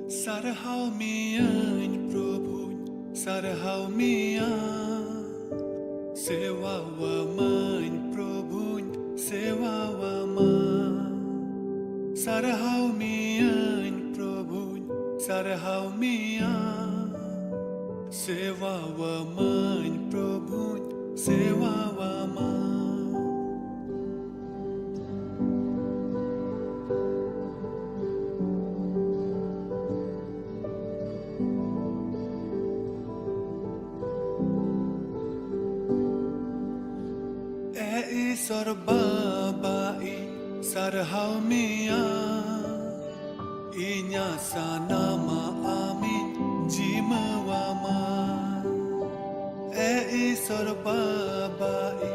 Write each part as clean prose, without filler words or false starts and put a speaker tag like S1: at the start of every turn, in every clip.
S1: Sarhau mian Prabhu, sarhau mian Sewa wa man Prabhu, sewa wa man Sarhau mian Prabhu, sarhau mian Sewa wa man Prabhu, sewa wa man Sorbabai sarhau mian Inya sanama amin jimawama Sorbabai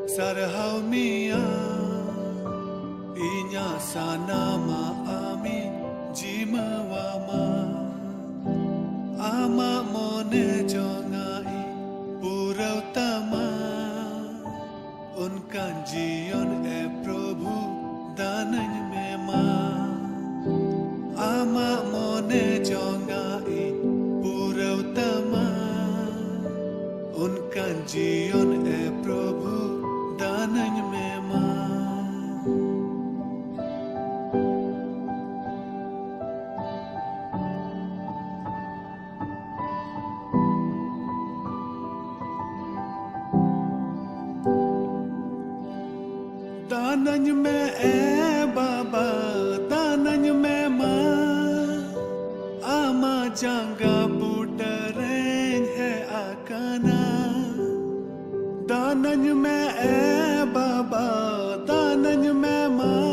S1: sarhau mian Inya sanama amin jimawama Ama mone jongai purau tama उनका जीवन है प्रभु दानन में मां आमा मोने जोंगाई पुरौतमा उनका जीवन है प्रभु दानन में मां दानन में बाबा दानन में मां आमा जांगा बुटरें है आकाना दानन में बाबा दानन में मां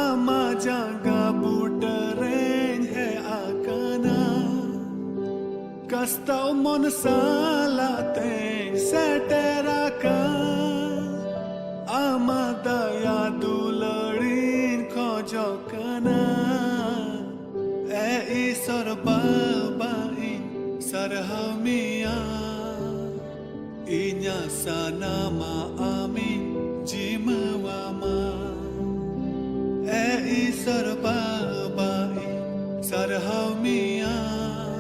S1: आमा जांगा बुटरें है आकाना कस्ताव मन सालाते सेटेरा का Ama daya dularin khojokana sorbabai sarhau mian Inya sanama amin jimawama sorbabai sarhau mian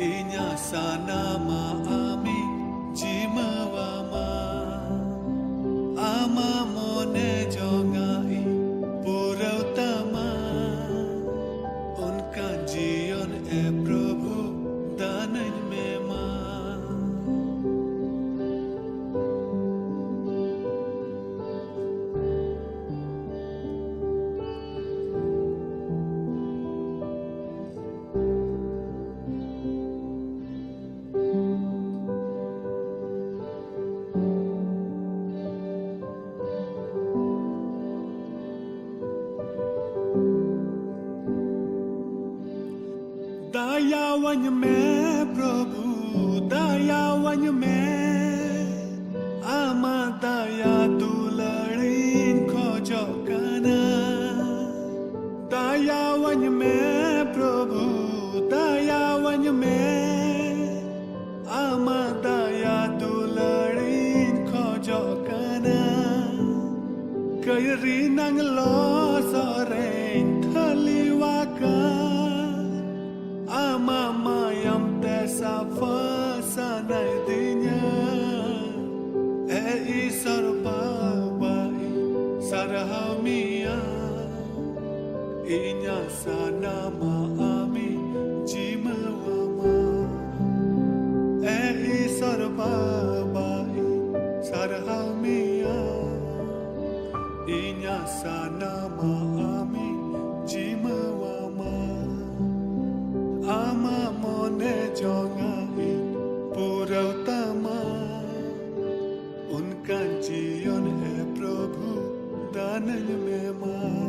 S1: Inya sanama amin jimawama Ama mone jongai purautama Unka जीवन है प्रभु दानन में मां दयावन में प्रभु दयावन में आमा दया दुलड़ीन खोजोकना दयावन में प्रभु दयावन में आमा दया दुलड़ीन खोजोकना कयरी नंगलो Soren थलिवाका Ama mayam tesa fasanai dinya sorbabai sarhau mian Inya sanama amin jimawama sorbabai sarhau mian Inya sanama amin jimawama Ama mone jongai purautama Unka जीवन है प्रभु दानन में मां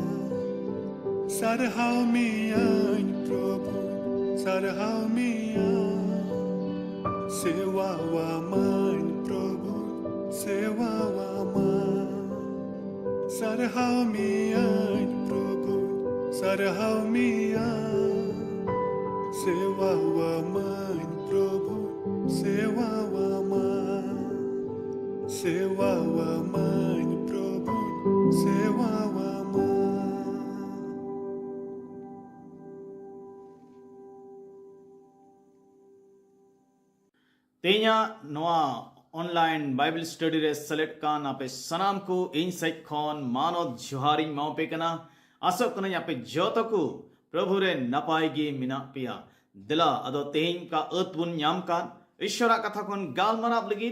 S1: सरहाव मियान प्रभु सरहाव मियान सेवा वा मान प्रभु सेवा वा मान सरहाव मियान प्रभु सरहाव मियान सेवा वा मान प्रभु सेवा वा मान सेवा वा मान प्रभु सेवा वा मान
S2: ते냐 नोआ ऑनलाइन बाइबल स्टडी रे सेलेक्ट कान आपे सनाम को इन साइड खन मानो जुहारी माओपे कना आसो कना आपे जोतो को प्रभु रे नपायगी मिना पिया दिला अदो तेहिं का अतबुन न्याम कान ईश्वरा कथा खन गाल मराब लगी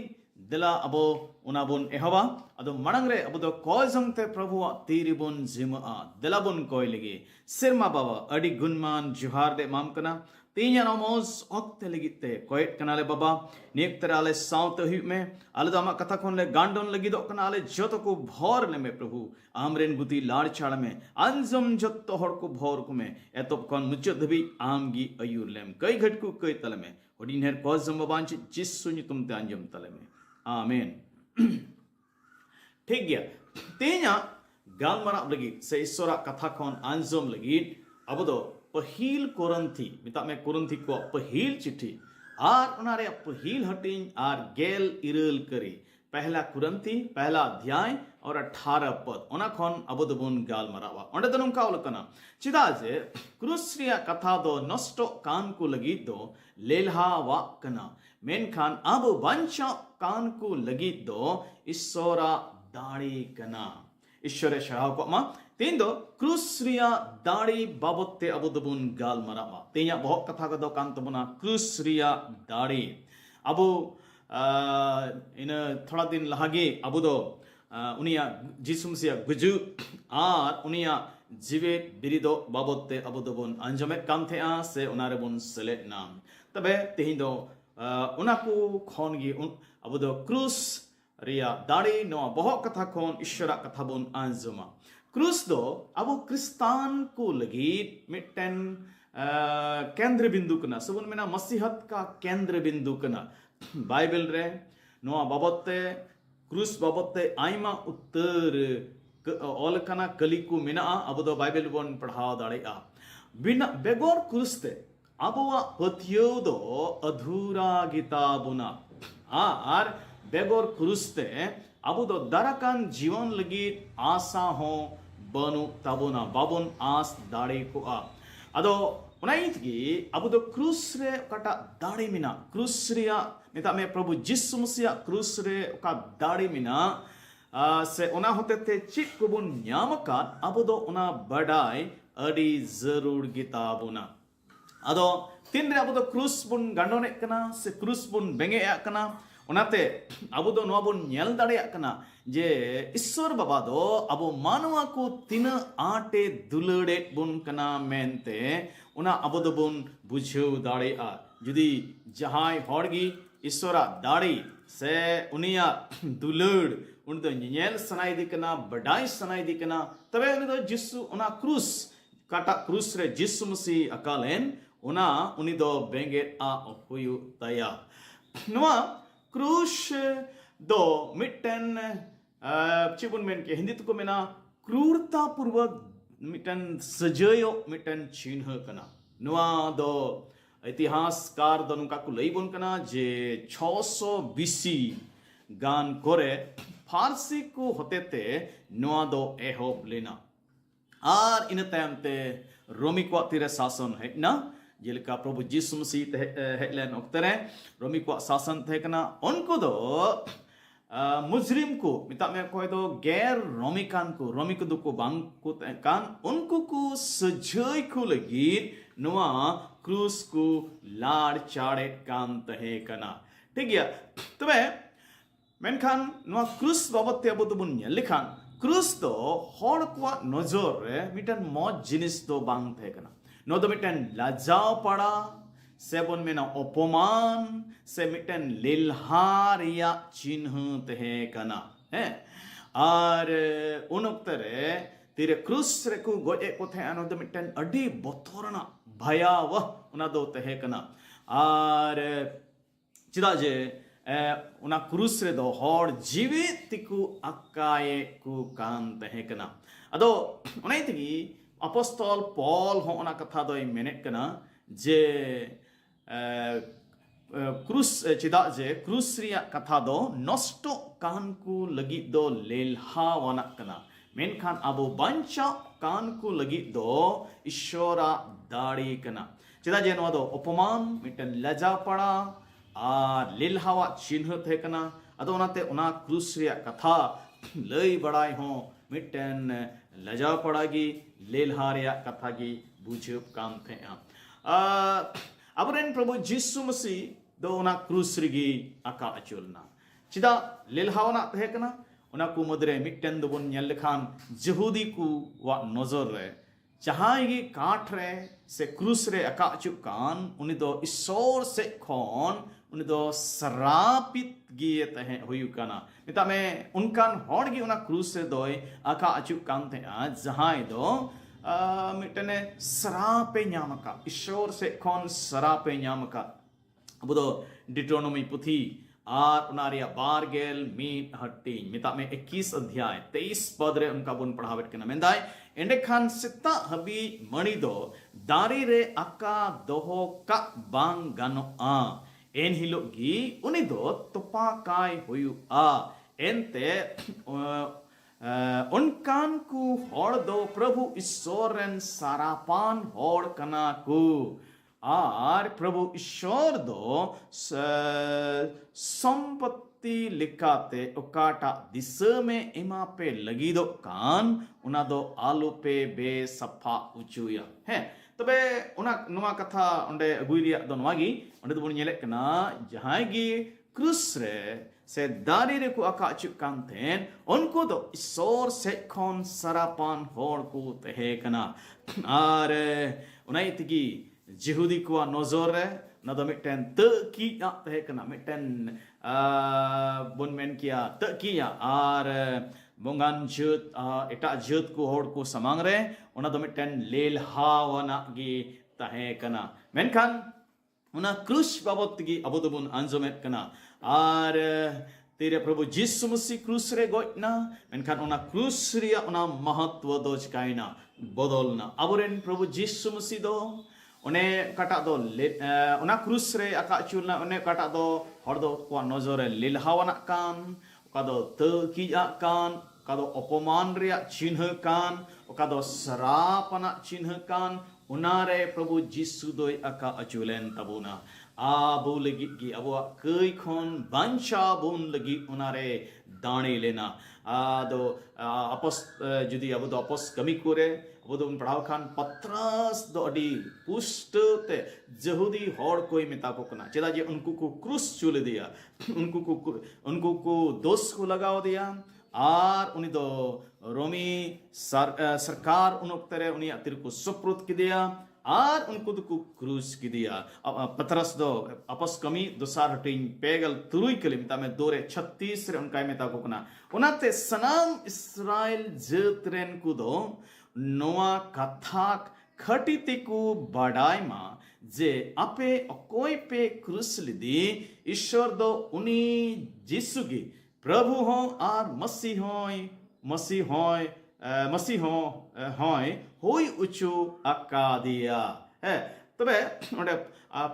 S2: दिला अबो उनाबुन एहवा अदो मणंग रे अबो दो कोय जंगते प्रभु तीरिबुन जिमा दिला बुन कोय लगी सिरमा बाबा अडी गुनमान जुहार दे माम कना तीन नमोज ओक्ते लगिते कोयट कनाले बाबा नियक तराले साउत हुई में आले दामा कथा कोन ले गांडोन लगी दो कनाले जोतो को भोर ले में प्रभु आमरेन गुती लाड़ छाड़ में अंजम जत्तो हर को भोर को में एतोप कोन मुच्चो धबी आमगी अयूर लेम कई घटकू कई तले में होडिन हेर कोज जम बाबांच जिस्सुनि तुमते अंजम तले में आमीन ठीक गया ते냐 गाल मरा लगी से ईश्वरा कथा कोन अंजम लगी अब दो पहिल कोरंथी मिता में कोरंथी को पहिल चिट्ठी आर उनारे पहिल हटिंग आर गेल इरल करी पहला कुरंथी पहला अध्याय और 18 पद ओना खन अबदबुन गाल मरावा ओंडे दनुम का उलकना चिदा जे क्रूसरिया कथा दो नष्टो कान को लगी दो लेलहा वा कना मेन खान अब वंशा कान को लगी दो ईश्वरा दाड़ी कना ईश्वरे शराव को मा तीन दो क्रूसरिया दाड़ी बाबते अबुदबुन गाल मरावा ते냐 बहुत कथा का दो कान तबुना क्रूसरिया दाड़ी अबु इन थोड़ा दिन लहागे अबु दो उनिया जिसुमसिया गुजु आर उनिया जीवे बिरिदो बाबते अबुदबुन अंजमे कान थे आ से उनारे बुन सेले नाम तबे तेहिं दो उनाकु खनगी अबु दो क्रूस रिया दाड़ी नो बहुत कथा खोन ईश्वरा कथा बुन अंजमा क्रूस दो अबो क्रिस्तान को लगी मिट्टन केंद्र बिंदु कना सबुन मेना मसीहत का केंद्र बिंदु कना बाइबल रे नो बाबते क्रूस बाबते आइमा उत्तर ऑल कना कलिकु मेना अबो दो बाइबल बोन पढ़ाव दाड़े आ बिना बेगोर क्रूस ते अबोवा पथियो दो अधूरा गीता बुना आर बेगोर क्रूस ते अबो दो दरकान जीवन लगी आशा हो बनु तबुना बाबुन आस दाड़े को आ अदो उनाइत की अबो दो क्रूस रे कटा दाड़े मिना क्रूस रिया मिता में प्रभु जिसु मसीहा क्रूस रे का दाड़े मिना से उना होते थे चिक को बुन न्यामका अबो दो उना बड़ाई अडी जरूर गिताबुना अदो तीन रे अबो दो क्रूस बुन गंडोने कना से क्रूस बुन बेंगे आ कना उनाते अबो दो नोआ बुन नेल दाड़ेया कना जे ईश्वर बाबा दो अबो मानवा को तीन आटे दुलड़े बुन कना मेनते उना अबो दो बुन बुझेव दाड़ेया जुदी जहाय हॉड़गी ईश्वरा दाड़ी से उनिया दुलड़ उन दो नेल सनाई दी कना बड़ाई सनाई दी कना तबे उनि दो जिसु उना क्रूस काटा क्रूस रे जिसु मसीह अकालेन उना उनि दो बेंगे आ हुयु तया नोआ क्रूस दो मिटन चिबुन मेन के हिंदी को मेना क्रूरता पूर्वक मिटन सजयो मिटन चिन्ह कना नुआ दो इतिहासकार दो नुका को लई बुन कना जे 600 बीसी गान कोरे फारसी को होते ते नुआ दो एहोब लेना आर इन तयमते रोमी को तिरे शासन है ना जेलका प्रभु जिसु मसीह हेडलाइन ओक्तरे रोमी को शासन थे कना उनको दो मुजरिम को मिता में कोई दो गैर रोमिकान को रोमी को दो को बांग को कान उनको को सजय को लगी नुआ क्रूस को लाड़ चाड़े कान तहे कना ठीक है तबे मेनखान नुआ क्रूस बाबते अब तो बुन लिखान क्रूस दो हर को नजर रे मिटन मौज जिनिस दो बांग थे कना नो दो मिटन लजाव पड़ा से बन में ना अपमान से मिटन लिलहारिया चिन्ह तहे कना है और उन उक्तरे तीरे क्रूस रे को गोजे को थे अनो दो मिटन अडी बतोरना भयावह उना दो तहे कना और चिदा जे उना क्रूस रे दो हर जीवित तिकु अकाये को कान तहे कना अदो उनाई तगी अपॉस्टल पॉल हो उना कथा दो मेनेट कना जे क्रूस चिदा जे क्रूस रिया कथा दो नष्टो कान को लगी दो लेलहा वाना कना मेनखान अबो बंचा कान को लगी दो ईश्वरा दाड़ी कना चिदा जे नवा दो अपमान मिटन लजा पड़ा ᱟᱨ ᱞᱮᱞᱦᱟᱣᱟᱜ ᱪᱤᱱᱦᱟᱹ ᱛᱟᱦᱮᱸ ᱠᱟᱱᱟ ᱟᱫᱚ ᱚᱱᱟᱛᱮ ᱚᱱᱟ ᱠᱨᱩᱥ ᱨᱮᱭᱟᱜ ᱠᱟᱛᱷᱟ ᱞᱟᱹᱭ ᱵᱟᱲᱟᱭ ᱦᱚᱸ ᱢᱤᱫᱴᱮᱱ ᱞᱟᱡᱟᱣ ᱯᱟᱲᱟ ᱜᱮ ᱞᱮᱞᱦᱟ ᱨᱮᱭᱟᱜ ᱠᱟᱛᱷᱟ ᱜᱮ ᱵᱩᱡᱷᱟᱹᱜ ᱠᱟᱱ ᱛᱟᱦᱮᱸᱜᱼᱟ ᱟᱵᱚᱨᱮᱱ ᱯᱨᱚᱵᱷᱩ ᱡᱤᱥᱩ ᱢᱟᱥᱤ ᱫᱚ ᱚᱱᱟ ᱠᱨᱩᱥ ᱨᱮᱜᱮ ᱟᱠᱟ ᱟᱹᱪᱩᱨ ᱞᱮᱱᱟ ᱪᱮᱫᱟᱜ ᱞᱮᱞᱦᱟᱣᱟᱱᱟᱜ ᱛᱟᱦᱮᱸ ᱠᱟᱱᱟ ᱚᱱᱟ ᱠᱚ ᱢᱩᱫᱽᱨᱮ ᱢᱤᱫᱴᱮᱱ ᱫᱚᱵᱚᱱ ᱧᱮᱞ ᱞᱮᱠᱷᱟन ᱡᱮᱦᱩदी ᱠᱚᱣᱟᱜ ᱱᱚᱡᱚᱨ ᱨᱮ ᱡᱟᱦᱟᱸᱭ ᱜᱮ ᱠᱟᱴ ᱨᱮ ᱥᱮ क्रूस रे अका अचुक कान उनी दो ईश्वर से खोन उनी दो सरापित गिए तहे हुयु काना मिता में उनकान हॉड गी उना क्रूस से दोय अका अचुक कान थे जहां दो मिटने सरापे न्यामका ईश्वर से खोन सरापे न्यामका अब दो डिट्रोनोमी पुथी आर उनारिया बारगेल मीट हट्टी मिता में 21 अध्याय 23 पद रे उनका बुन पढ़ावट के मेंदाय एंडे खान सित्ता हबी मणि दो दारी रे अका दोहो का बांग गानो आ एन हिलो गी उनी दो तुपा काय हुयु आ एनते उनकान को होड़ दो प्रभु ईश्वरन सारापान होड़ कना को आर प्रभु ईश्वर दो संपत्ति लिखाते उकाटा दिशा में इमा पे लगी दो कान उना दो आलू पे बे सफा उचुया है तबे उना नुआ कथा उंडे अगुइरिया दो नुआगी उंडे दो बुन नेले कना जहां गी क्रूस रे से दारी रे को अका अचुक कान थेन उनको दो ईश्वर से खोन सरापान होड़ को तहे कना आर उना इतगी जिहुदी को नजर रे ना दो मिटन तकी या तहे कना मिटन बुन मेन किया तकिया आर बोंगान जत एटा जत को होड़ को समांग रे उना दो मिटन लेल हावना गी तहे कना मेनखान उना क्रूस बाबत गी अबो दो बुन अंजमेत कना आर तेरे प्रभु यीशु मसीह क्रूस रे गोइना मेनखान उना क्रूस रिया उना महत्व दो चकाइना बदलना अबोरेन प्रभु यीशु मसीह दो उन्हें कटा दो उना क्रूस रे अका चुलना उन्हें कटा दो हर दो को नजर लिलहावना कान का दो तकिया कान का दो अपमान रिया चिन्ह कान का दो सरापना चिन्ह कान उनारे प्रभु यीशु दोय अका अचुलेन तबुना आबो लगी गी अबो कई खोन बांचा बुन लगी उनारे दाणे लेना दो अपस जुदी अबो दो अपस कमी करे अबो दो पढ़ाव खान पत्रस दो अडी पुष्ट ते यहूदी हॉड कोई मिता को कना चेदा जे उनको को क्रूस चुल दिया उनको को दोष को लगाव दिया आर उनी दो रोमी सरकार उन उक्तरे उनी अतिर को सुप्रुत की दिया आर उनको को क्रूस की दिया पतरस दो अपस कमी दुसार हटिंग पेगल तुरुई किलोमीटर में 2:36 रे उनका मेता को कना उनाते सनाम इस्राएल जतरेन को दो नोआ कथाक खटिते को बड़ाई मा जे आपे कोई पे क्रूस लिदी ईश्वर दो उनी जिसुगी प्रभु हो आर मसीह होय होई उचु अका दिया है तबे ओंडे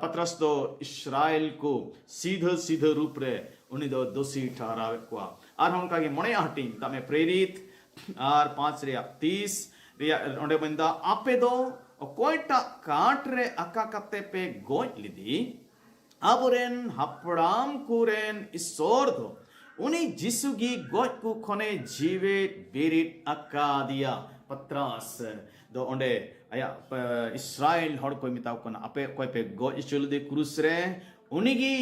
S2: पतरस दो इस्राएल को सीधे रूप रे उनी दो दोषी ठहरावे को आर हम का मणे हटिंग तमे प्रेरित आर 5:30 रिया ओंडे बंदा आपे दो कोयटा काट रे अका कते पे गोज लिदी अबरेन हपड़ाम कुरेन ईश्वर दो उनी जिसुगी गोज को खने जीवे बेरिट अका दिया पत्रास दो ओंडे आया इस्राएल हड़ कोई मिताव कना आपे कोई पे गोज चुल दे क्रूस रे उनीगी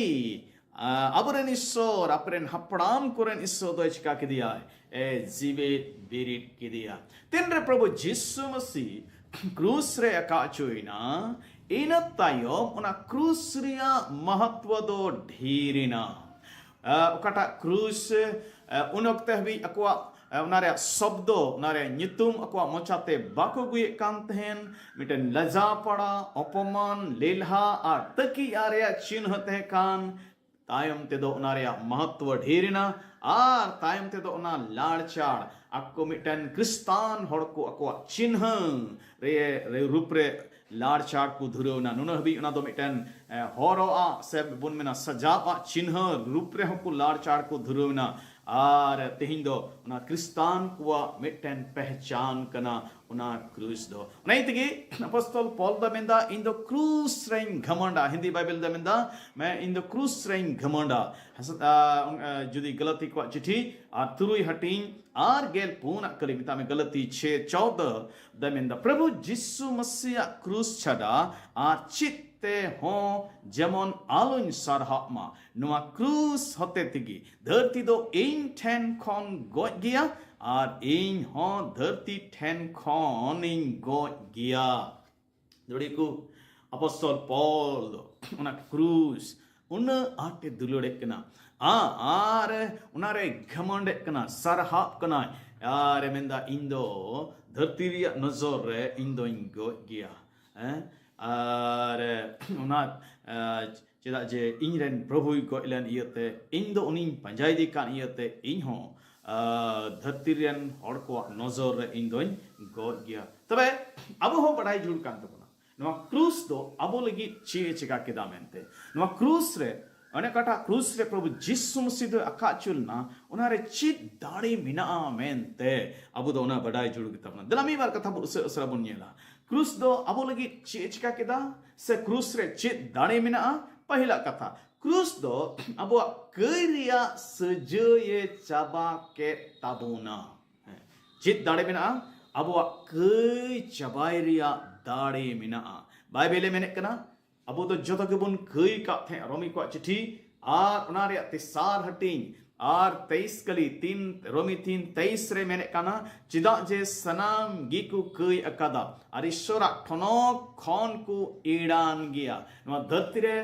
S2: अबरेन ईश्वर अपरेन हपड़ाम कुरेन ईश्वर दो चिका के दिया ए जीवे बेरिट के दिया तिन रे प्रभु यीशु मसीह क्रूस रे अका चुइना इन तायम उना क्रूस रिया महत्व दो ढीरिना उकाटा क्रूस उन वक्त हबी अकवा उनारे शब्दो उनारे नितुम अकवा मोचाते बाको गुए कान तहन मिटन लजा पड़ा अपमान लेलहा आ तकी आरे चिन्ह ते कान तायम ते दो उनारे महत्व ढेरिना आर तायम ते दो उना लाड़चाड़ अक्को मिटन क्रिस्तान हड़को अकवा चिन्ह रे रूप रे लाड़चाड़ को धुरवना नुन हबी उना दो मिटन हॉरोआ से बुन मेना सजावा चिन्ह रूप रे हको लाड़चाड़ को धुरवना आर तेहिं दो उना क्रिस्तान को मिटन पहचान कना una cruz do nai tigi apostol Paul da menda in the cruz rein ghamanda Hindi Bible da menda मैं in the cruz rein ghamanda judi galati ko chithi ar turui hating ar gel puna kali mita me galati 6:14 da menda Prabhu Yeshu Masih cruz chada ar चित्ते हो जेमन alone sarhama nua cruz hote tigi dharti do in ten kon goj gya ar in ho dharti ten kon in goj gya dodiku apostol Paul una cruz una ate dulodek kana ar unare ghamande kana sarhap kana are menda indo dharti ria nazor re indo in goj gya ar una चेदा जे इनरेन प्रभु को Elon इयते इन दो उनी पंजाई दी कान इयते इन हो धरती rain हड़ को नजर रे इन दोइन God गया तबे अब हो बड़ाई जुड़ कान तबना नो क्रूस दो अबो लगी चे चिका केदा मेनते नो क्रूस रे अने काटा क्रूस रे प्रभु यीशु मसीह दो अकाचुलना उनारे चित दाड़ी मिना मेनते अब दो ना बड़ाई जुड़ तबना दलामी बार कथा उसरा बुनियला क्रूस दो अबो लगी चे चिका केदा से क्रूस रे चित दाड़ी मिना पहिला कथा क्रूस दो अबो करिया सजये चाबा के ताबुना चित दाड़े मिना अबो कई चबायरिया दाड़े मिना बाइबल में कना अबो तो जतो के बुन कई का थे रोमी को चिठी आर उनारे तिसार हटिंग आर 23 कली 3 रोमी 3:23 रे मेने काना चिदा जे सनाम गिकु कई अकादा अरिश्वरा ठनक खन को एडान गया नो धरती रे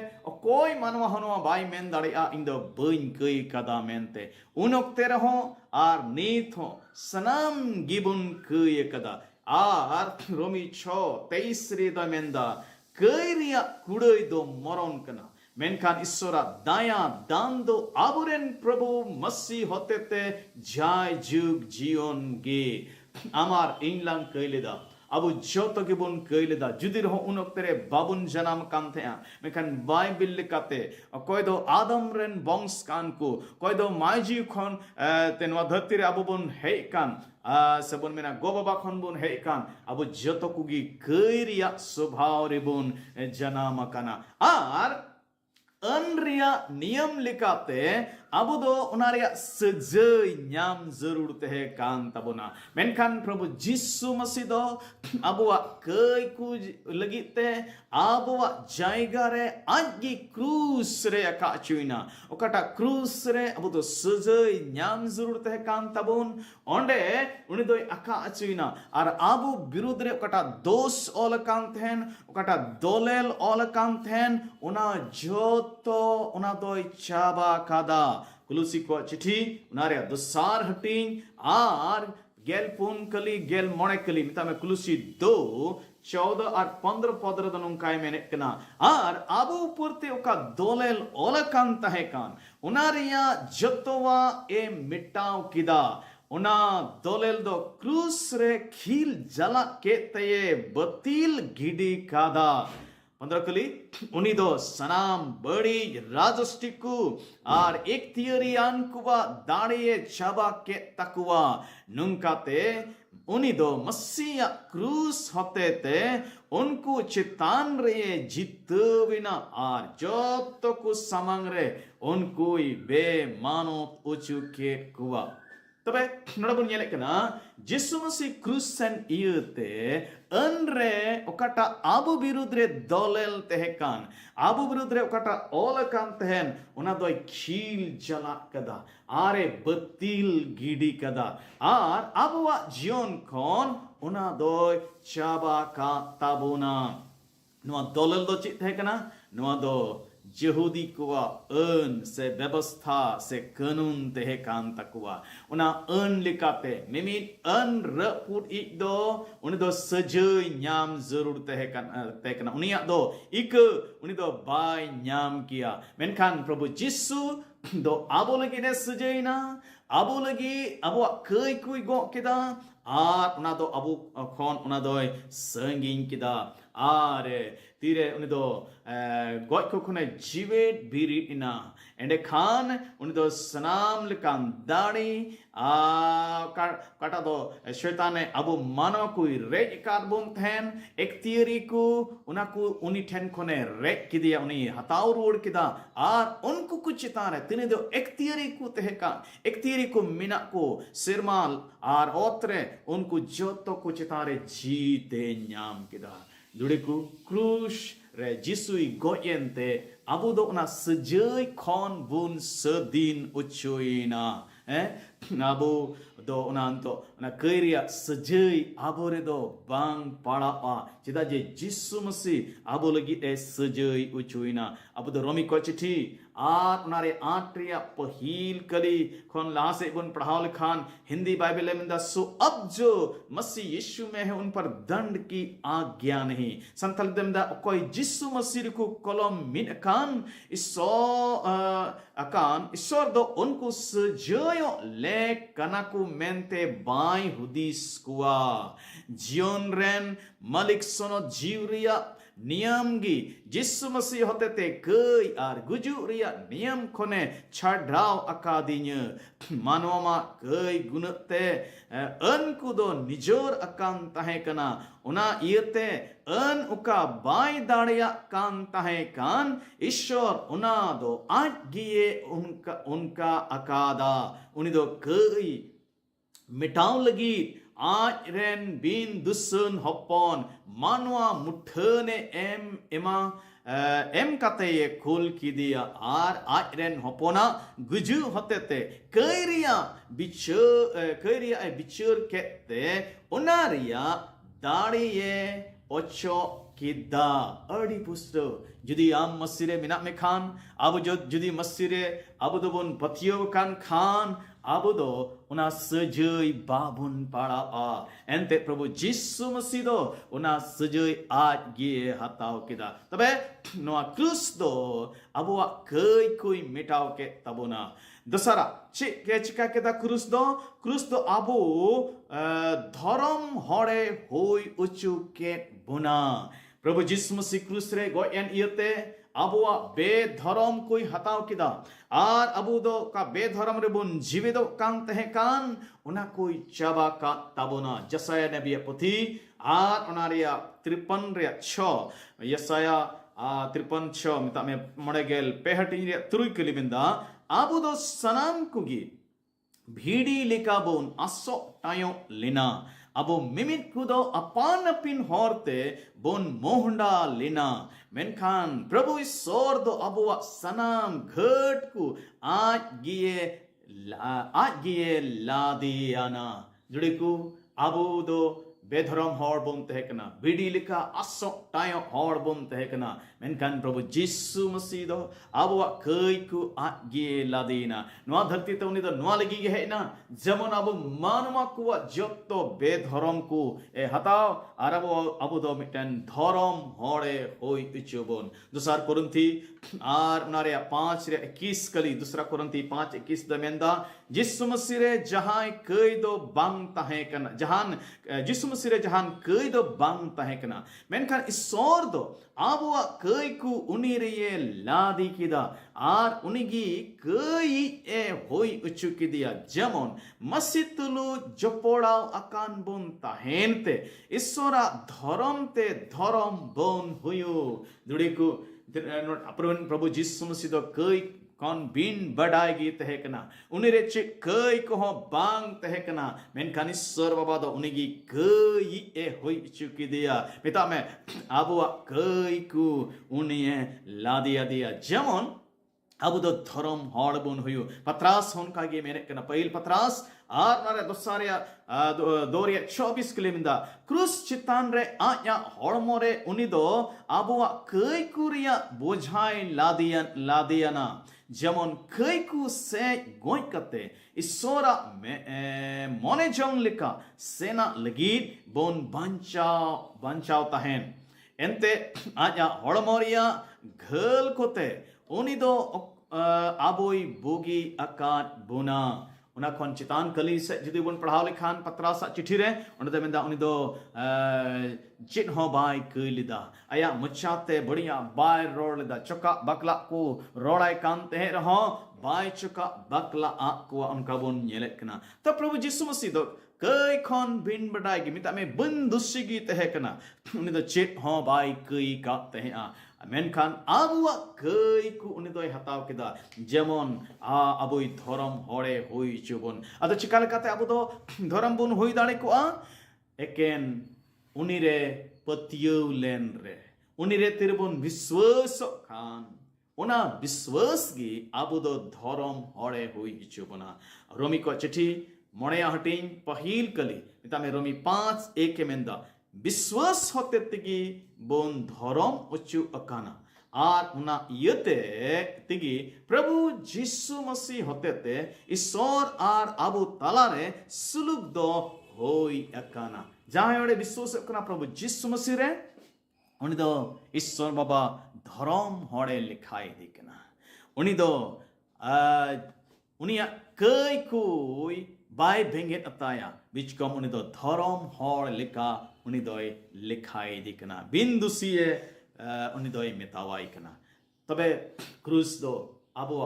S2: कोई मानवा हनवा बाई मेन दाड़िया इन दो बइन कई कदा मेनते उन ओक्ते रहो आर नीत हो सनाम गिबुन कई कदा आर रोमी 6:23 रे द मेंदा कई रिया कुड़ई दो मरण कना मेनखान ईश्वरा दाया दान दो आबुरेन प्रभु मसीह होते ते जाय जुग जीवन गे आमार इंगलांग कइलेदा अब जोतो के बुन कइलेदा जुदी रहो उन ओक्तरे बाबुन जनाम कान थे मेखान बाइबल लिकाते कोय दो आदम रेन वंश कान को कोय दो माइजी खन तेनवा धरती रे अबु बुन हे कान सबन मेना गो बाबा खन बुन हे कान अब जोतो कुगी कइरिया स्वभाव रे बुन जनाम काना आर अनरिया नियम लिकाते अब दो उनारिया सजय न्याम जरूर ते कान तबुना मेनखान प्रभु यीशु मसीह दो अबुआ कई कुछ लगिते अबुआ जायगा रे आगी क्रूस रे अका चुइना ओकाटा क्रूस रे अब दो सजय न्याम जरूर ते कान तबुन ओंडे उनी दो अका चुइना और अबु विरुद्ध रे ओकाटा दोष ओल कान थेन ओकाटा दोलेल ओल कान थेन उना जोतो उना दो चाबा कादा कुलुसी को चिठी उनारे दुसार हटिंग आर गेल पुन कली गेल मोणे कली मिता में कुलुसी 2:14 और 15 पदर दनुकाय मेने कना आर आबो पुरते ओका दोलेल ओलकान तहे कान उनारिया जतोवा ए मिटाव किदा उना दोलेल दो क्रूस रे खील जला के तये बतील गिडी कादा 15 कली उनी दो सनाम बड़ी राजस्टिकु और एक थियरी अनकुवा दाड़िये चाबा के तकुवा नुंकाते उनी दो मसीहा क्रूस होते ते उनको चितान रे जितविना और जोतो को समंग रे उनको बे मानो उचु के कुवा तबे नडबुन येले कना यीशु मसीह क्रूस सेन इयते अनरे ओकाटा आबु विरुद्ध रे दोलेल तेहकान आबु विरुद्ध रे ओकाटा ओल कान तेहन उना दोय खील जला कदा आरे बतील गिडी कदा आर आबुवा जीवन कोन उना दोय चाबा का ताबुना नुआ दोलेल दो चित तेहकना नुआ दो यहूदी कुआ अन से व्यवस्था से कानून तेहे कान तकुआ उना अन लिकाते मिमित अन रपुट इक दो उन दो सजय न्याम जरूर तेहे कना उनिया दो इक उनि दो बाय न्याम किया मेनखान प्रभु यीशु दो आबो लगी ने सजयना आबो लगी आबो कई कुई गो केदा आर उना दो अबु खन उना दो संगिन किदा are tire uni do goj ko khone jiwet birit ina ende khan uni do sanam lekan dani kata do syaitane abu mano kui rej karbon then ektieri ku unaku uni ten khone rej kidia uni hataw ruod kida ar unku ku chitare tine do ektieri ku tehka ektieri ku mina ku sirmal ar otre unku joto ku chitare jite nyam kida dudeku crush re jisui goyente abu do na sejai kon bun sedin ucuina abu do unanto na keria sejai abore do bang palapa cita je jisu masi abu lagi sejai ucuina abu do romi ko चिट्ठी are उनारे आट्रिया पहिल कली खोन लासे बुन पढ़ाओ लिखान Hindi Bible में दा सो अब जो मसीह यीशु में है उन पर दंड की आज्ञा नहीं संथल दमदा कोई जिसु मसीह को कलम मिन कान इसो अकान ईश्वर दो उनको सजयो ले कनाकु मेंते बाई हुदीस कुआ जियोन रेन मलिक सोनो जीवरिया नियम गी जिसु मसीह होते ते गई आर गुजु रिया नियम खोने छाड़ाव अकादिन्य मानवमा गई गुणते अनकु दो निजोर अकान तहे कना उना इयते अन उका बाय दाड़िया कान तहे कान ईश्वर उना दो आज गिये उनका अकादा उनी दो गई मिटाव लगी आज रेन बिन दुसन हपन मानवा मुठने एम कते ये खुल की दिया आर आज रेन हपना गुजु होते ते कैरिया बिचर केते उनारिया दाड़ी ये ओचो किदा अड़ी पुस्तो जुदी आम मस्सिरे मिना में खान अब जो जुदी मस्सिरे अब दो बुन पतियो कान खान अब दो उना सजय बाबुन पाड़ा एंते प्रभु जिसु मसीह दो उना सजय आज गिए हताओ किदा तबे नोआ क्रूस दो अबुआ कई कोई मिटाओ के तबुना दसरा चिका केदा क्रूस दो अबु धर्म हरे होई उचु के बुना प्रभु जिसु मसीह क्रूस रे गोयन इयते अबुआ बेधर्म कोई हताओ किदा आर अबु दो का बेधर्म रे बुन जीविदो कान तहे कान उना कोई चाबा का तबुना जसाया नबी पुथी आर उनारिया 53 रे 6 यसाया 53 6 मिता में मडेगेल पेहटी रे तुरुई कलिबिंदा अबु दो सनाम कुगी भीड़ी लेका बोन असो टायो लेना अबो मिमित कुदो अपान अपिन होरते बोन मोहंडा लेना मेनखान प्रभु ईश्वर दो अबो सनाम घट को आज गिए लादियाना जुड़े को अबो दो बेधरम हॉर बोन तहकना बिडी लिखा असो टायो हॉर बोन तहकना मेनखान प्रभु जिसु मसीह दो अब कई को आगे लादीना नवा धरती तो उन्हीं तो नवा लगी है ना जमन अब मानवा को जत्तो बेधरम को ए हताओ अरब अब दो मिटन धरम हॉरे होई इचोबोन दूसरा कुरिन्थी आर उनारे 5:21 कली दूसरा कुरिन्थी 5:21 दमेंदा जिसु मसीह रे जहां कई दो बांग तहे कना जहान जिसु मसीह रे जहान कई दो बांग तहे कना मेनखान ईश्वर दो आबुआ कई को उनी रे लादी किदा आर उनिगी कई ए होई उचुकी दिया जमन मसितुलु जपोड़ाव अकान बोन ताहेनते ईश्वरा धर्म ते धर्म बोन हुयो दुड़ीकु प्रभु जिसु मसीह दो कई कौन बिन बड़ाएगी तहकना उन्हें चे कई को बांग तहकना मेनखान ईश्वर बाबा दो उन्हें कई ए होई चुकी दिया पिता में आबुआ कई को उन्हें ला दिया जमन अब दो धर्म हॉड़ बुन हुयो पत्रास होन का गे मेरे कना पहिल पत्रास आर नारे दोसारिया 2:24 किलोमीटर क्रूस चितान रे आया हॉड़मोरे उनी दो आबुआ कई कुरिया बोझाई लादियाना যেমন কইকু সে গই কতে ঈশ্বরা মনে জং লেখা সেনা লগিত বন বাঞ্চাও তাহেন এনতে আজা হড়মরিয়া ঘল কোতে উনি দো আবই বগি আকাত বুনা उना खन चितान कली से जुदी बन पढ़ाव लेखान पत्रा सा चिठी रे उन दे मेंदा उनी दो चिट हो बाय कलिदा आया मुचाते बढ़िया बाय रोड लेदा चका बकला को रोड़ाय कांते है रहो बाय चका बकला आ को उनका बन नेलेक कना तो प्रभु यीशु मसीह दो कई खन बिन बडाय गी मिता में बंदुसी गी तहे कना उनी दो चिट हो बाय कई का तहे आ मेनखान आबुआ कई को उनी दो हताव केदा जेमन आबुई धर्म हड़े होई चुबन अदो चिका लेकाते आबु दो धर्म बन होई दाड़े को आ एकेन उनी रे पतियौ लेन रे उनी रे तिरबन विश्वास खान उना विश्वास गी आबु दो धर्म हड़े होई चुबना रोमी को चिठी मोड़े हटिंग पहिल कली मिता में रोमी 5:1 के मेंदा विश्वास होते तिगी बोन धर्म उच्चु अकाना आर उना यते तिगी प्रभु यीशु मसीह होते ते ईश्वर आर आबु ताला रे सुलुक दो होई अकाना जहां ओडे विश्वास अकाना प्रभु यीशु मसीह रे उनी दो ईश्वर बाबा धर्म हड़े लिखाई दिकना उनी दो उनिया कई कोई बाय भेंगेट अताया बिच कम उनी दो धर्म हड़ लिखा उनी दो लिखाई दिकना बिंदुसीए उनी दो मेतावाई कना तबे क्रूस दो आबो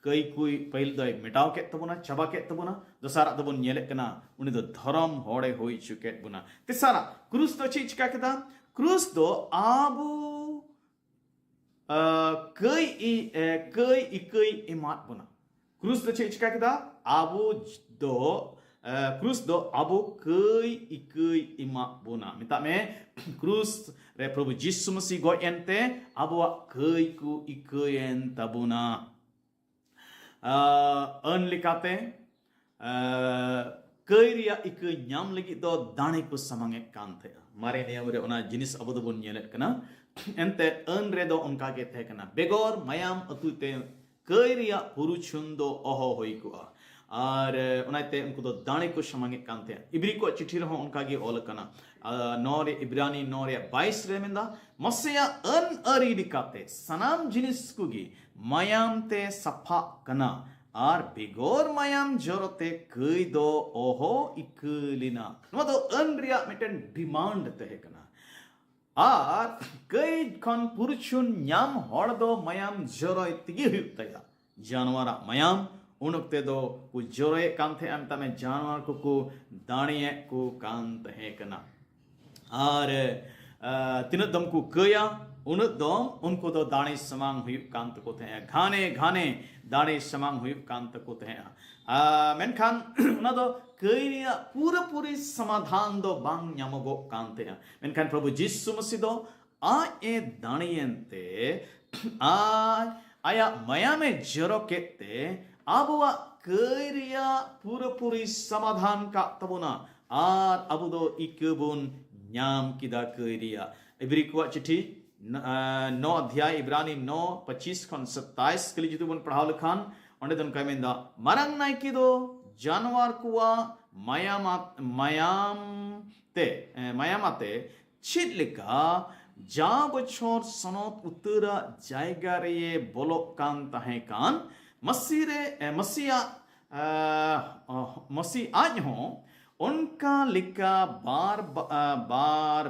S2: कई कोई पहिल दो मेटाव के तबुना चबा के तबुना दोसारा दबुन नेले कना उनी दो धर्म हड़े होई चुके बुना तिसारा क्रूस दो चीज का कदा क्रूस दो आबो कई इमात बुना क्रूस दो चीज का कदा आबो दो क्रूस दो आबो कई इमा बुना मिता में क्रूस रे प्रभु यीशु मसीह गो एंते आबो कई को इकयन तबुना अन लिकाते कई रिया इक न्याम लगी दो दाने को समांगे कांते मारे नियम रे ओना जिनिस आबो दो बन नेलेट कना एंते अन रे दो उनका के थे कना बेगोर मयाम अतुते कई रिया पुरुषुन दो ओहो होई को और उनाते उनको तो दाने को समांगे कांते इब्री को चिट्ठी रहो उनका गे ओल कना नौरे इब्रानी नौरे 22 रे मेंदा मसिया अन अरी दिकाते सनाम जिनिस कुगी मयाम ते सफा कना और बिगोर मयाम जरोते कई दो ओहो इकलिना नो दो अन रिया मिटन डिमांड ते कना और कई खन पुरुषुन न्याम हड़ दो मयाम जरोय तिगी हुतया जानवरा मयाम उनकते दो को जोरे कांते अंत में जानवर को दाणिये को कांत है कना और तीन दम को कया उन दम उनको तो दाणे समांग हुई कांत को थे घाने घाने दाणे समांग हुई कांत को थे मेनखान उना दो कईरिया पूरी समाधान दो बांग न्यामगो कांते हैं मेनखान प्रभु यीशु मसीह दो आ ए दाणियंते आया मया में जरो केते आबुआ कईरिया पूरी समाधान का तबुना आर अबु दो इकबुन न्याम किदा कईरिया इब्री को चिट्ठी 9 अध्याय इब्रानी 9:25 खन 27 के लिए जुदुबन पढ़ाव लखान ओंडे दन का मेंदा मरंग नाइकी दो जानवर कुआ मायामाते छिटलिका जा बछोर सनोत उत्तरा जायगा रे बोलो कान तहे कान मसीह आज हो उनका लिखा बार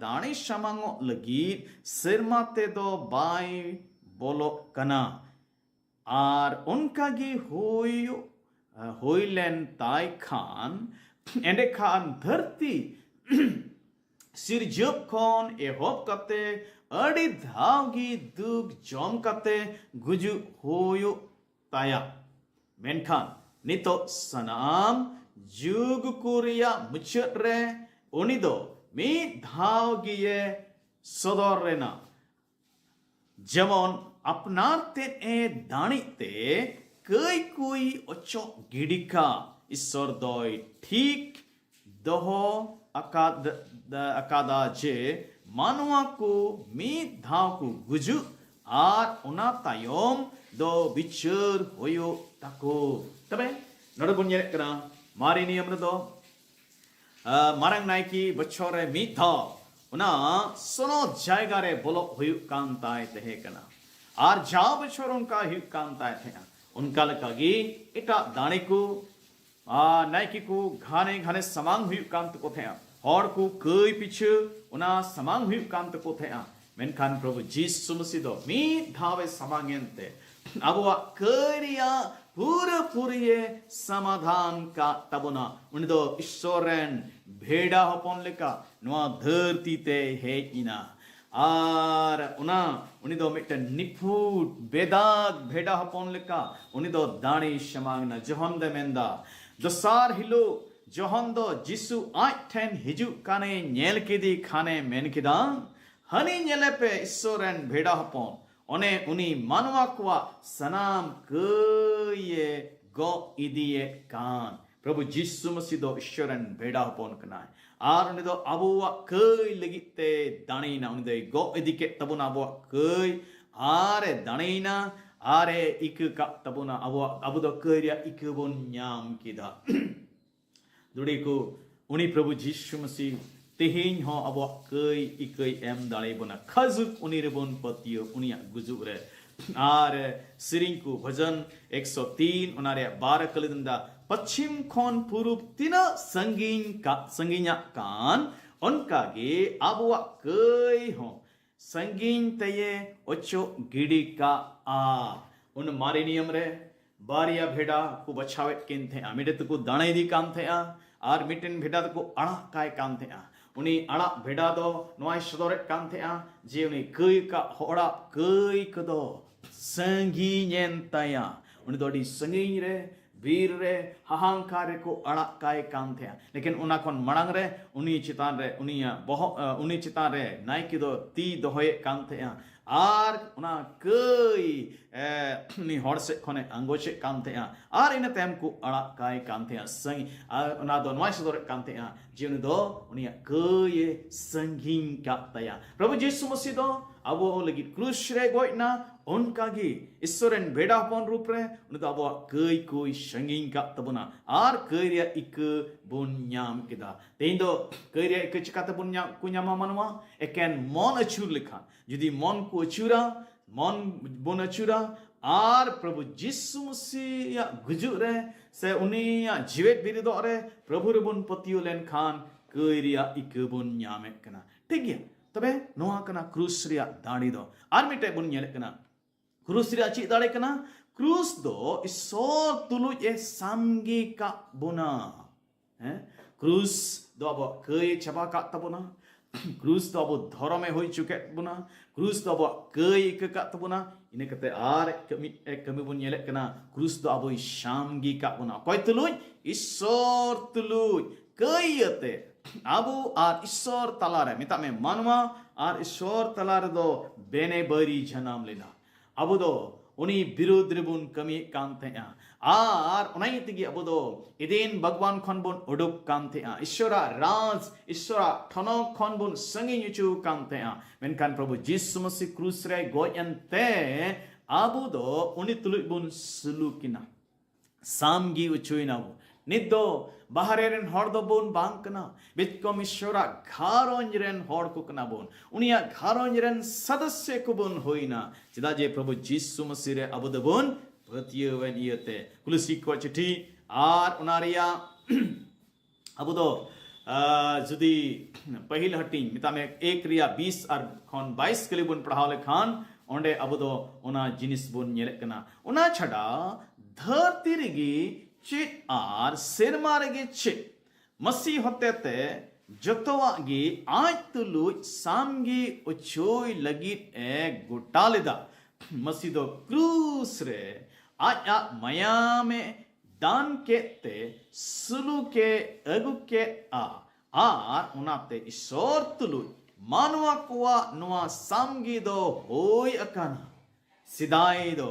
S2: दाने शमांगो लगी सिरमाते दो बाई बोलो कना आर उनका गी होइलेन ताई खान एंडे खान धरती सिरजब खोन एहोब कते अड़ी धावगी दुग जम कते गुजु होयो ताया मेनखान नितो सनाम जुग कुरिया मुचत रे उनिदो मी धावगिये सदर रेना जेमन अपनार ते ए दाणिते कई कोई ओचो गिडिका ईश्वर दय ठीक दहो अकादा जे मानवा को मी धाव को गुजु आर उना तायम दो बिचर होयो ताको तबे नड़ बुन्ये करा मारी नियम दो मारंग नाइकी बछोरे मी धाव उना सोनो जायगा रे बोलो हुयु कांताय तहे कना आर जा बछोर उनका हुयु कांताय थे उनका लगी इटा दाने को नायकी को घाने घाने समांग हुई काम तको थे हॉर को कई पीछे उना समांग हुई काम तको थे मेनखान प्रभु जीसु मसीह दो मी धावे समांगेंते अब वह करिया पूरे पूरे समाधान का तबुना उन्हें दो ईश्वरन भेड़ा होपन लेका नुआ धरती ते है इना आर उन्हें दो मिट्टे निफूट बेदाग भेड़ा होपन लेका उन्हें दो दानी शमांगना जोहन दे मेंदा दोसार हिलो जोहन दो जिसु आठेन हिजु काने नेल केदी खाने मेन किदा हनी नेले पे ईश्वरन भेड़ा होपन ओने उनी मानवा कुआ सनाम कये गो इदिये कान प्रभु जीसु मसीह दो ईश्वरन भेड़ा होपन कना आर उनी दो अबुआ कई लगिते दानीना उनी दो गो इदिके तबुना अबुआ कई आरे दानीना आरे इक का तबुना अबु दो करिया इक बोन न्याम किदा दुड़ी को उनी प्रभु जीसु मसीह तेहिं हो अब कई इकई एम दाड़े बना खजुक उनी रेबन पतियो उनिया गुजुक रे आर सिरिंग को भजन 103 उनारे 12 कलिदंदा पश्चिम खोन पूर्व तीना संगीन कान उनका गे अब कई हो संगीन तये ओचो गिड़ी का आ उन मारे नियम रे बारिया भेड़ा को बचावे किन थे मिडत को दाणे दी काम थे आर मिटन भेड़ा को अड़ा काय काम थे उनी अड़ा भेड़ा दो नोय सदोरे काम थे जे उनी कई का होड़ा कई कदो संगीन तया उनी दोडी संगीन रे वीर रे हाहांकार को अड़ा काय काम थे लेकिन उना कोन मणंग रे उनी चितान रे उनी चितान रे नायकी दो ती दोहे काम थे आर उना कई नि हर से खने अंगोचे काम थे आर इन तेम को अड़ा काय काम थे संगी उना दो नोय सदोरे काम थे जीवन दो उनिया कई संगीन का तया प्रभु यीशु मसीह दो अब लगी क्रूस रे गोइना उनका गी ईश्वरन भेड़ा पन रूप रे उन दो अब कई कोई संगीन का तबुना आर करिया इक बुन्याम किदा तें दो करिया इक चिकाते बुन्याम कुन्यामा मनवा एकेन मन अचूर लिखा यदि मन को अचूरा मन बुन अचूरा आर प्रभु यीशु मसीह गुजु रे से उनिया जीवित बिरिदो रे प्रभु रे बुन पतियो लेन खान करिया इक बुन्यामे कना ठीक है तबे नोआ कना क्रूस रिया दाड़ी दो आर मिटे बुन नेले कना क्रूस रिया ची दाड़े कना क्रूस दो ईश्वर तुलु ए सामगी का बुना है क्रूस दो अब कई छबा का तबुना क्रूस तो अब धर्मे होई चुके बुना क्रूस तो अब कई का तबुना इने कते आर कमी बुन नेले कना क्रूस दो अब सामगी का बुना कोई तुलु ईश्वर तुलु कईते आबू आर ईश्वर तलारे मिता में मानवा आर ईश्वर तलारे दो बेने बरी जनाम लेना अबु दो उनी विरोध रिबुन कमी काम थे आर उनाई तिगी अबु दो इदेन भगवान खन बुन उडुक काम थे ईश्वरा राज ईश्वरा ठनो खन बुन संगी युचु काम थे मेनखान प्रभु यीशु मसीह क्रूस रे गोयनते अबु दो उनी तुलु बुन सुलुकिना सामगी उचुइना निदो बाहरेन हर दो बोन बांग कना बितकम ईश्वरा घारोंजरेन हर को कना बोन उनिया घारोंजरेन सदस्य को बोन होइना चिदा जे प्रभु यीशु मसीह रे अबुद बोन पतियवन इयते कुलसी को चिठी आर उनारिया अबुदो जुदी पहिल हटी मिता में 1 रिया 20 और खन 22 के लिए बोन पढ़ाव लेखान ओंडे अबुदो उना जिनिस बोन नेले कना उना छडा धरती रेगी चित आर सिरमारेगे चित मसीह होते ते जतवागी आज तुलु सामगी उचोई लगी ए गुटालिदा मसीह दो क्रूस रे आज मया में दान के ते सुलु के अगु के आर उनाते ईश्वर तुलु मानवा कुआ नुआ सामगी दो होई अकाना सिदाई दो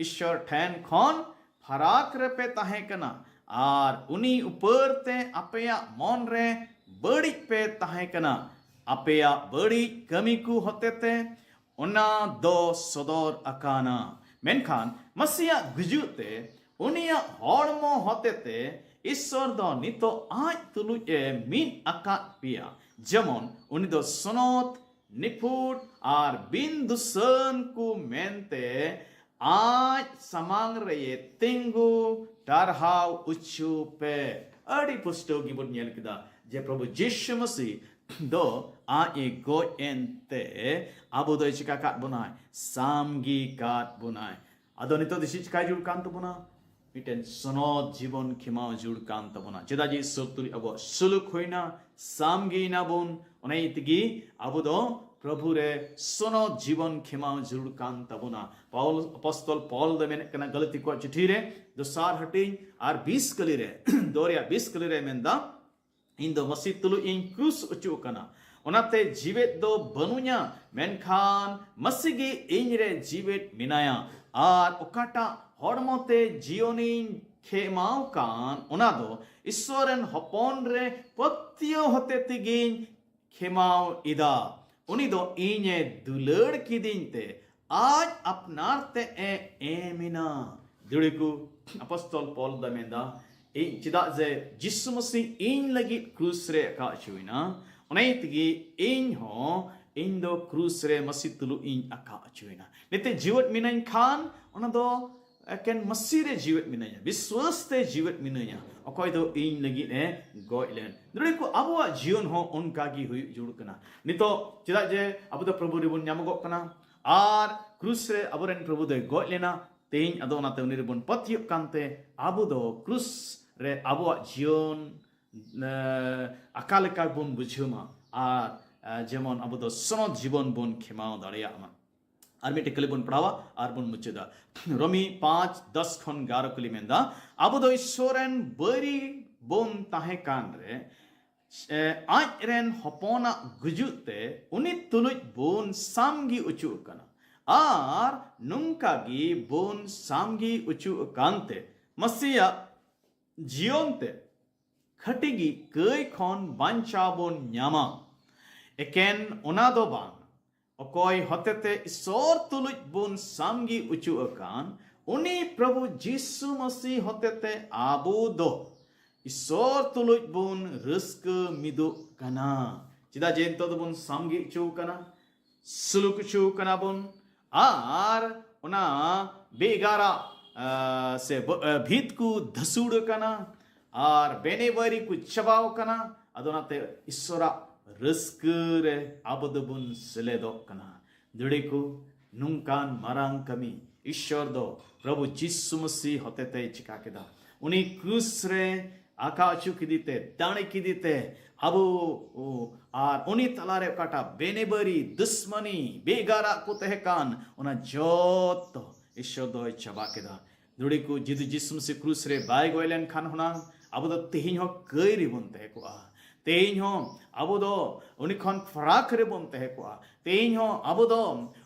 S2: ईश्वर ठैन खन फराक पे ताहे कना आर उनी ऊपर ते अपेया मन रे बड़ी पे ताहे कना अपेया बड़ी कमी को होते ते उना दो सदर अकाना मेनखान मसीहा गुजुते उनिया हड़मो होते ते ईश्वर दो नितो आज तुलु ए मीन अका पिया जमन उनी दो सनोत निफुट आर बिन दुसन को मेनते आज samang re tinggu darhau ucu pe adi pusto gibun nyel kita je Prabhu Yishu Masih do a e go ente abu do chika kat bunai samgi kat bunai ado nito disi chika jur kan to buna miten sonod jibon khimao jur kan to buna cheda ji soturi abo suluk hoina samgi na bun onai tigi abu do प्रभु रे सोनो जीवन खिमाओ जरूर कान तबुना Paul अपॉस्टल Paul the मेने कना गलती को चिट्ठी रे दो सार हटी आर 20 कली रे दोरिया 20 कली रे मेंदा इन दो मसीह तुलु इन क्रूस उचु कना ओनाते जीवेत दो बनुया मेनखान मसीह गे इन रे जीवेत मिनाया आर ओकाटा हड़मोते जियोनिन खेमाओ कान ओना दो ईश्वरन हपन रे पत्तियो होते तिगिन खेमाओ इदा उनी दो इन्हे दुलड़ की दिनते आज अपनारते ए मिना दुड़ेकु अपॉस्टल पॉल दमेंदा इन चिदा जे यीशु मसीह इन लगी क्रूस रे का चुइना उनेतगी इन हो इन दो क्रूस रे मसीह तुलु इन अका चुइना नेते जीवत मिनाइन खान ओना दो एकेन मसीह रे जीवत मिनाया विश्वास ते जीवत मिनाया अकोय दो इन लगी ने गोइलेन दुड़ेकु अबुआ जीवन हो उनका की हुई जुड़ कना नितो चिदा जे अबु दो प्रभु रिबुन न्यामगो कना आर क्रूस रे अबुरेन प्रभु दो गोइलेना तेइन अदो नाते उनि रिबुन पतियो कांते अबु दो क्रूस रे अबुआ जीवन अकालका बुन बुझुमा आर जेमन अबु दो सनो जीवन बुन खिमाओ दाड़िया मा आर मिटे कली बुन पढ़ावा आर बुन मुचेदा रोमी 5:10 खन 11 कली मेंदा अबु दो ईश्वरन बरी बुन ताहे कान रे आज रेन हपोना गुजुते उनि तुलुज बुन सामगी उचु कना आर नुंकागी बुन सामगी उचु कांते मसीहा जियोंते खटिगी कई खन बांचा बुन न्यामा एकेन ओना दो बांग अकोय होतेते ईश्वर तुलुज बुन सामगी उचु अकान उनी प्रभु यीशु मसीह होतेते आबू दो ईश्वर तुलुज बुन रस्क मिदु कना चिदा जेन तो बुन सामगी उचु कना सुलुक उचु कना बुन आर ओना बेगारा से भीत को धसुड़ कना आर बेनेवरी को चबाव कना अदोनाते ईश्वरा रस्क रे आबदबुन सेलेदो कना दुड़ेको नुंकान मारांग कमी ईश्वर दो प्रभु यीशु मसीह होतेते चिका केदा उनी क्रूस रे आका चुकिदिते दाणे किदिते अबु आर उनी तलारे काटा बेनेबरी दुश्मनी बेगारा को तहकान उना जोत ईश्वर दो चबा केदा दुड़ेको जिदु यीशु मसीह क्रूस रे बाय गोइलेन खान होना अबु दो तिहिन हो कइरि बनते को तेईन हो अबु दो उनी खन फराक रे बन तहे को तेईन हो अबु दो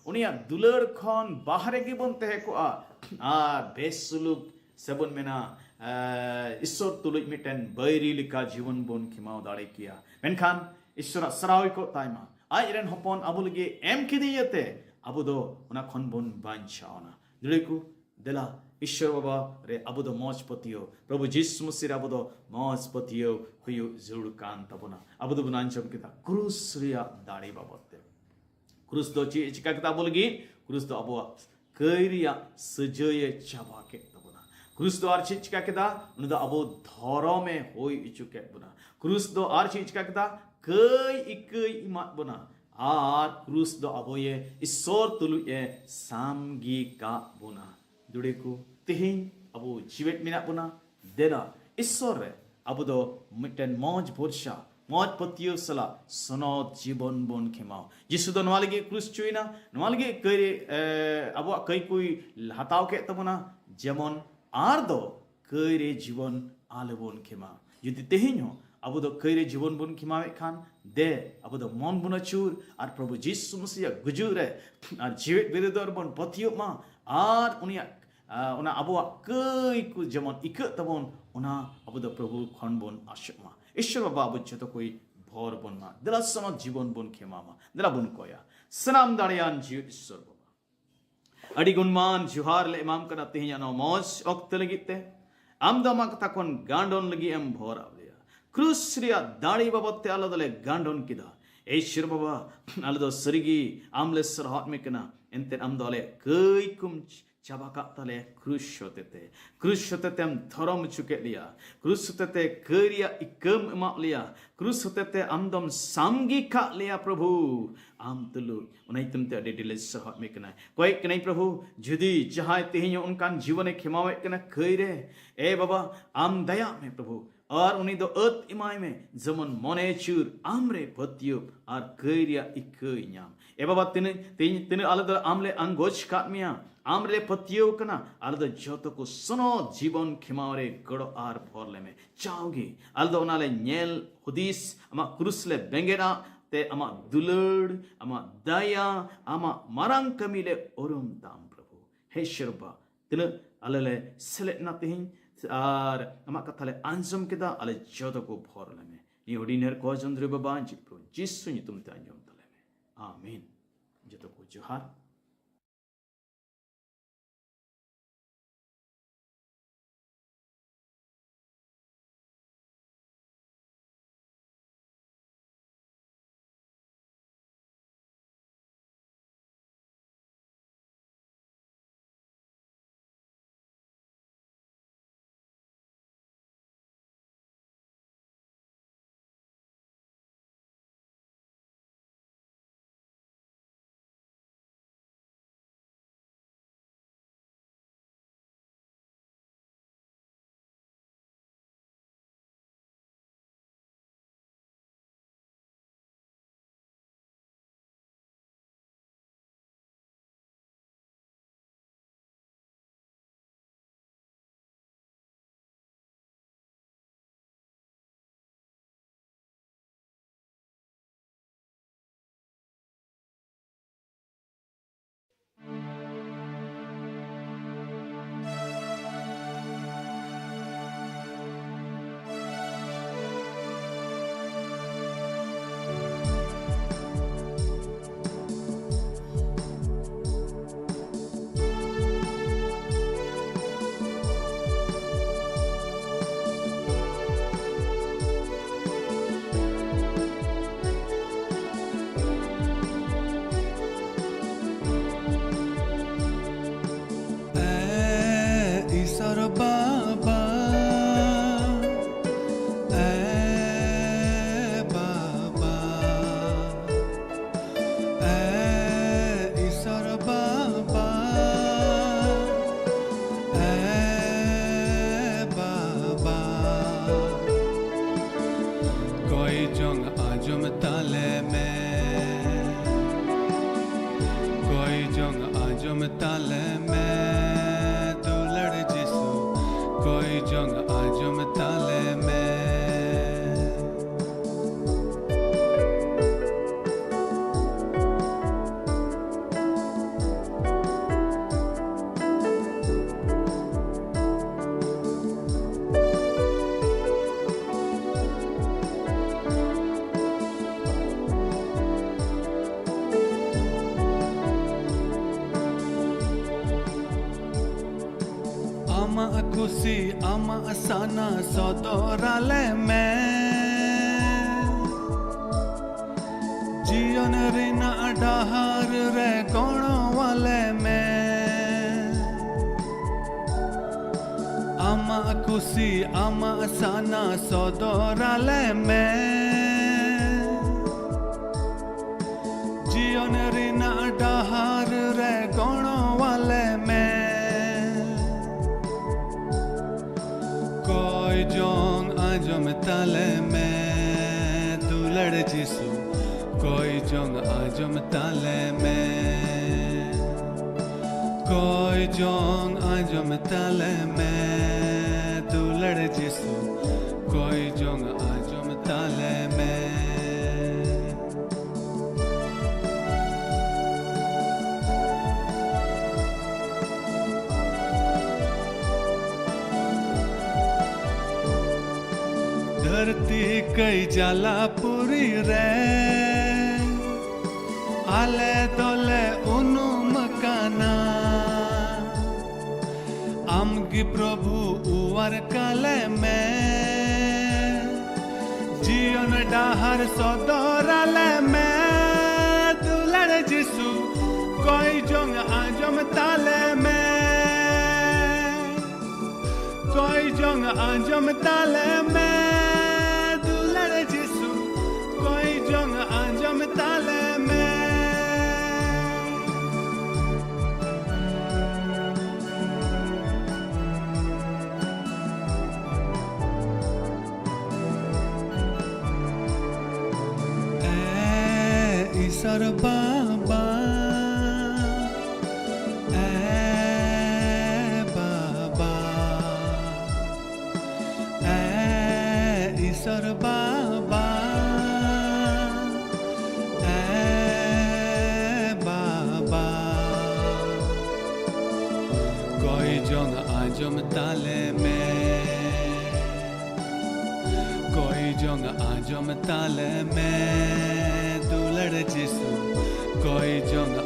S2: उनिया दुलर खन बाहरे के बन तहे को आ बेसुलुक सबन मेना ईश्वर तुलुज मिटेन बैरी लिका जीवन बन खिमाव दाड़े किया मेनखान ईश्वर सरावी को ताइमा आज रेन हपन अबु लगे एम किदियते अबु दो उना खन बन बांचावना दुलेकु देला ईश्वर बाबा रे अबु दो मौज पतियो प्रभु यीशु मसीह अबु दो मौज पतियो हुयो जरूर कान तबना अबु दो बनांचम किता क्रूस रिया दाड़ी बाबते क्रूस दो ची चिका किता बोलगी क्रूस दो अबु कइरिया सजये चाबा के तबना क्रूस दो आर चिका किता उन दो अबु धरो में होई इचुके बना क्रूस दो आर चिका किता कई इकई इमात बना आर क्रूस दो अबु ये ईश्वर तुलु ये सामगी का बना दुड़ेको तिहिन अबु जीवेत मिना बुना देना ईश्वर रे अबु दो मिटेन मौज भरसा मौज पतियो सला सनो जीवन बन खेमाओ जिसु दो नवालगे क्रूस चुइना नवालगे कइरे अबु कई कोई हताव के तबना जेमन आर दो कइरे जीवन आलबन खेमा यदि तिहिन हो अबु दो कइरे जीवन बन खेमावे खान दे अबु दो मन बुना चूर are Prabhu Yeshu Masih गुजुरे are जीवेत बिरदर बन पतियो मा आर उनिया उना अबुआ कई को जेमन इक तबन उना अबु द प्रभु खन बन आशमा ईश्वर बाबा अबु जतो कोई भोर बन मा दला सम जीवन बन खेमा मा दला बन कोया सनाम दाड़ियान जीव ईश्वर बाबा अडी गुणमान जुहार ले इमाम कना तेहिया नो मौज वक्त लगिते आम दमा कथा कोन गांडोन लगी एम भोर आवलिया क्रूस रिया दाड़ी बाबते अलदले गांडोन किदा ईश्वर बाबा अलदो सरगी आमले सरहात में कना एंते आम दले कई कुम चाबा का तले क्रूस होते ते हम धर्म चुके लिया क्रूस होते ते करिया इकम एमा लिया क्रूस होते ते आमदम सामगी का लिया प्रभु आम तुलु उन्हें तुमते अडे डिले सहत में कना कोई कनाई प्रभु जुदी जहां तेहियो उनकान जीवन खिमावे कना कइरे ए बाबा आम दया में प्रभु और उन्हीं दो अत इमाय में जमन मने चूर आमरे पतियो और करिया इकइयाम ए बाबा तिने आलद आमले अंगोच काटमिया आमरे पतियो कना आलद जोतो को सनो जीवन खिमावरे गड़ो आर भोरले में चाओगी आलद ओनाले नेल हुदिस अमा क्रूसले बेंगेरा ते अमा दुलड़ अमा दया अमा मारंग कमीले ओरुम ताम प्रभु हे शरबा तिने अलले सेलेट ना तेहिं और अमा कथाले आंजम केदा अले जोतो को भोरले में ये ओडिनर को जंद्र बाबा जिप्रो जिसु नि तुम तांजम तले में आमीन जोतो को जोहार
S1: kusi ama asana sodorale me jion rina adahar re kono wale me ama kusi ama asana sodorale me jion rina adahar re kono wale me jong ajom tale में दुलड़ जिसु कोई जंग आजम ताले में कोई जंग आजम ताले में दुलड़ जिसु कोई जंग आजम ताले में धरती कई जाला पूरी रे आले दोले उनु मकाना आमगी प्रभु उवर काले में जीवन डाहर सदराले में दुलड़ जिसु कोई जंग आजम ताले में कोई जंग आंजम ताले में दुलड़ जिसु कोई जंग आंजम ताले में ईश्वर बाबा बाबा ईश्वर बाबा बाबा कोई जंग आजम ताले में कोई जंग आजम ताले में दुलड़ जिसु कोई जंग